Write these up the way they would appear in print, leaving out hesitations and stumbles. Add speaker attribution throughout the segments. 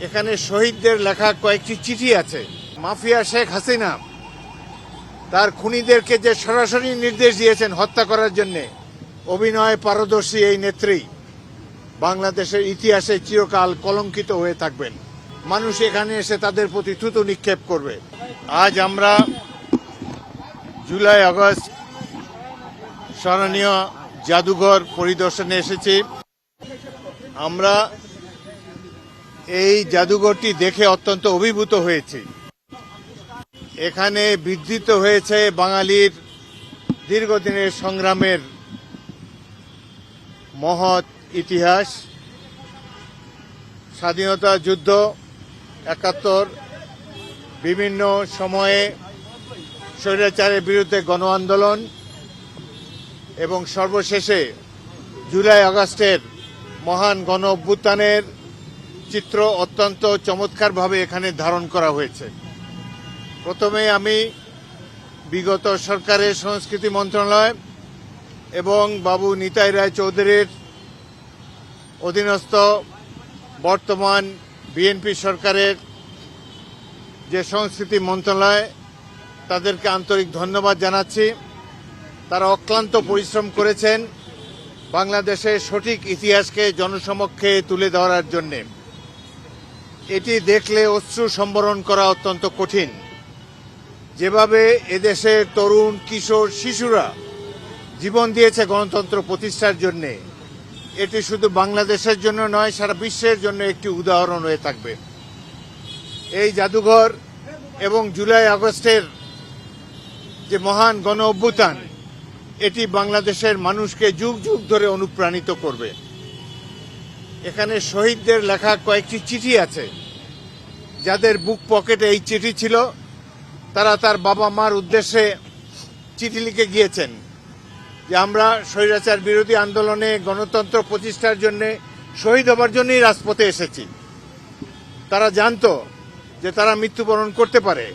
Speaker 1: এখানে শহীদদের লেখা কয়েকটি চিঠি আছে। মাফিয়া শেখ হাসিনা তার খুনিদেরকে যে সরাসরি নির্দেশ দিয়েছেন হত্যা করার জন্য, অভিনয় পারদর্শী এই নেত্রী বাংলাদেশের ইতিহাসে চিরকাল কলঙ্কিত হয়ে থাকবেন। মানুষ এখানে এসে তাদের প্রতি থুতু নিক্ষেপ করবে। আজ আমরা জুলাই আগস্ট স্মরণীয় জাদুঘর পরিদর্শনে এসেছি। আমরা এই জাদুঘরটি দেখে অত্যন্ত অভিভূত হয়েছি। এখানে বিধৃত হয়েছে বাঙালির দীর্ঘদিনের সংগ্রামের মহৎ ইতিহাস, স্বাধীনতা যুদ্ধ, ৭১, বিভিন্ন সময়ে স্বৈরাচারের বিরুদ্ধে গণ আন্দোলন এবং সর্বশেষে জুলাই আগস্টের মহান গণ অভ্যুত্থানের চিত্র অত্যন্ত চমৎকারভাবে এখানে ধারণ করা হয়েছে। প্রথমে আমি বিগত সরকারের সংস্কৃতি মন্ত্রণালয় এবং বাবু নিতাই রায় চৌধুরীর অধীনস্থ বর্তমান বিএনপি সরকারের যে সংস্কৃতি মন্ত্রণালয়, তাদেরকে আন্তরিক ধন্যবাদ জানাচ্ছি। তারা অক্লান্ত পরিশ্রম করেছেন বাংলাদেশের সঠিক ইতিহাসকে জনসমক্ষে তুলে ধরার জন্যে। এটি দেখলে অশ্রু সম্বরণ করা অত্যন্ত কঠিন। যেভাবে এদেশের তরুণ, কিশোর, শিশুরা জীবন দিয়েছে গণতন্ত্র প্রতিষ্ঠার জন্যে, এটি শুধু বাংলাদেশের জন্য নয়, সারা বিশ্বের জন্য একটি উদাহরণ হয়ে থাকবে। এই জাদুঘর এবং জুলাই আগস্টের যে মহান গণ অভ্যুত্থান, এটি বাংলাদেশের মানুষকে যুগ যুগ ধরে অনুপ্রাণিত করবে। এখানে শহীদদের লেখা কয়েকটি চিঠি আছে। যাদের বুক পকেটে এই চিঠি ছিল, তারা তার বাবা মার উদ্দেশ্যে চিঠি লিখে গিয়েছেন যে আমরা স্বৈরাচার বিরোধী আন্দোলনে গণতন্ত্র প্রতিষ্ঠার জন্য শহীদ হবার জন্যই রাজপথে এসেছি। তারা জানতো যে তারা মৃত্যুবরণ করতে পারে।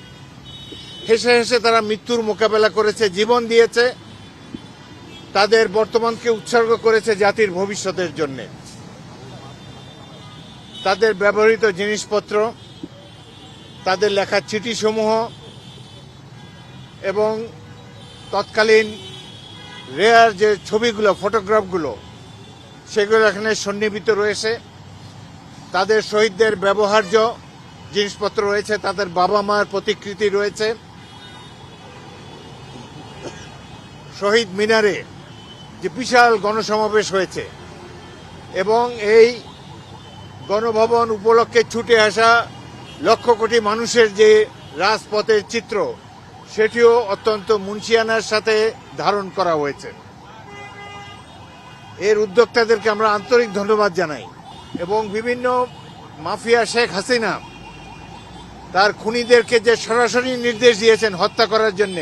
Speaker 1: হেসে হেসে তারা মৃত্যুর মোকাবেলা করেছে, জীবন দিয়েছে, তাদের বর্তমানকে উৎসর্গ করেছে জাতির ভবিষ্যতের জন্য। তাদের ব্যবহৃত জিনিসপত্র, তাদের লেখা চিঠিসমূহ এবং তৎকালীন রেয়ার যে ছবিগুলো, ফটোগ্রাফগুলো, সেগুলো এখানে সন্নিবেশিত রয়েছে। তাদের শহীদদের ব্যবহার্য জিনিসপত্র রয়েছে, তাদের বাবা মার প্রতিকৃতি রয়েছে। শহীদ মিনারে যে বিশাল গণসমাবেশ হয়েছে এবং এই গণভবন উপলক্ষে ছুটে আসা লক্ষ কোটি মানুষের যে রাজপথের চিত্র, সেটিও অত্যন্ত মুন্সিয়ানার সাথে ধারণ করা হয়েছে। এর উদ্যোক্তাদেরকে আমরা আন্তরিক ধন্যবাদ জানাই। এবং বিভিন্ন মাফিয়া শেখ হাসিনা তার খুনিদেরকে যে সরাসরি নির্দেশ দিয়েছেন হত্যা করার জন্য,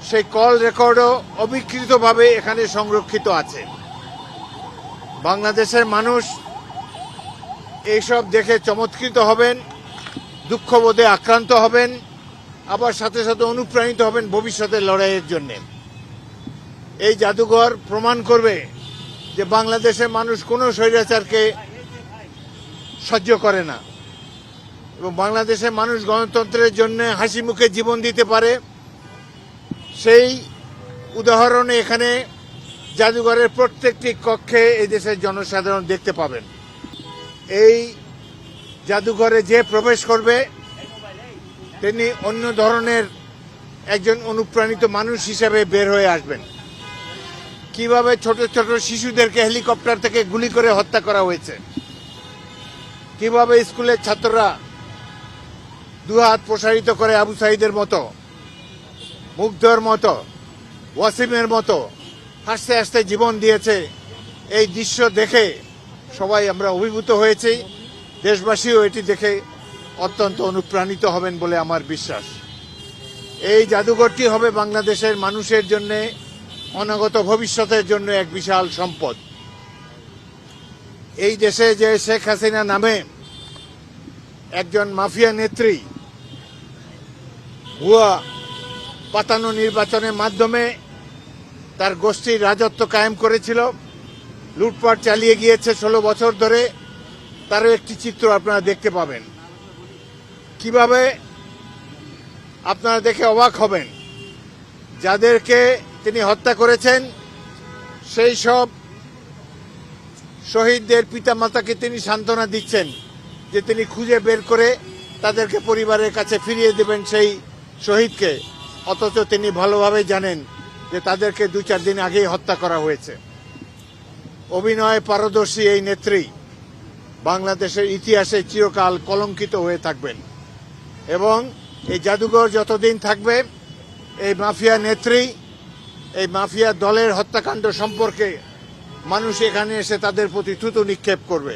Speaker 1: সেই কল রেকর্ডও অবিকৃতভাবে এখানে সংরক্ষিত আছে। বাংলাদেশের মানুষ এইসব দেখে চমৎকৃত হবেন, দুঃখবোধে আক্রান্ত হবেন, আবার সাথে সাথে অনুপ্রাণিত হবেন ভবিষ্যতের লড়াইয়ের জন্য। এই জাদুঘর প্রমাণ করবে যে বাংলাদেশের মানুষ কোনো স্বৈরাচারকে সহ্য করে না এবং বাংলাদেশের মানুষ গণতন্ত্রের জন্য হাসি মুখে জীবন দিতে পারে। সেই উদাহরণে এখানে জাদুঘরের প্রত্যেকটি কক্ষে এই দেশের জনসাধারণ দেখতে পাবেন। এই জাদুঘরে যে প্রবেশ করবে তিনি অন্য ধরনের একজন অনুপ্রাণিত মানুষ হিসেবে বের হয়ে আসবেন। কিভাবে ছোট ছোট শিশুদেরকে হেলিকপ্টার থেকে গুলি করে হত্যা করা হয়েছে, কিভাবে স্কুলের ছাত্ররা দুহাত প্রসারিত করে আবু সাঈদের মতো, মুগ্ধর মতো, ওয়াসিমের মতো হাসতে হাসতে জীবন দিয়েছে, এই দৃশ্য দেখে সবাই আমরা অভিভূত হয়েছি। দেশবাসীও এটি দেখে অত্যন্ত অনুপ্রাণিত হবেন বলে আমার বিশ্বাস। এই জাদুঘরটি হবে বাংলাদেশের মানুষের জন্য, অনাগত ভবিষ্যতের জন্য এক বিশাল সম্পদ। এই দেশে যে শেখ হাসিনা নামে একজন মাফিয়া নেত্রী ভুয়া পাতানো নির্বাচনের মাধ্যমে তার গোষ্ঠীর রাজত্ব কায়েম করেছিল, লুটপাট চালিয়ে গিয়েছে 16 বছর ধরে, তারও একটি চিত্র আপনারা দেখতে পাবেন। কিভাবে আপনারা দেখে অবাক হবেন, যাদেরকে তিনি হত্যা করেছেন সেই সব শহীদদের পিতামাতাকে তিনি সান্ত্বনা দিচ্ছেন যে তিনি খুঁজে বের করে তাদেরকে পরিবারের কাছে ফিরিয়ে দেবেন সেই শহীদকে, অথচ তিনি ভালোভাবে জানেন যে তাদেরকে 2-4 দিন আগেই হত্যা করা হয়েছে। অভিনয়ে পারদর্শী এই নেত্রী বাংলাদেশের ইতিহাসে চিরকাল কলঙ্কিত হয়ে থাকবেন এবং এই জাদুঘর যতদিন থাকবে এই মাফিয়া নেত্রী, এই মাফিয়া দলের হত্যাকাণ্ড সম্পর্কে মানুষ এখানে এসে তাদের প্রতি থুতু নিক্ষেপ করবে।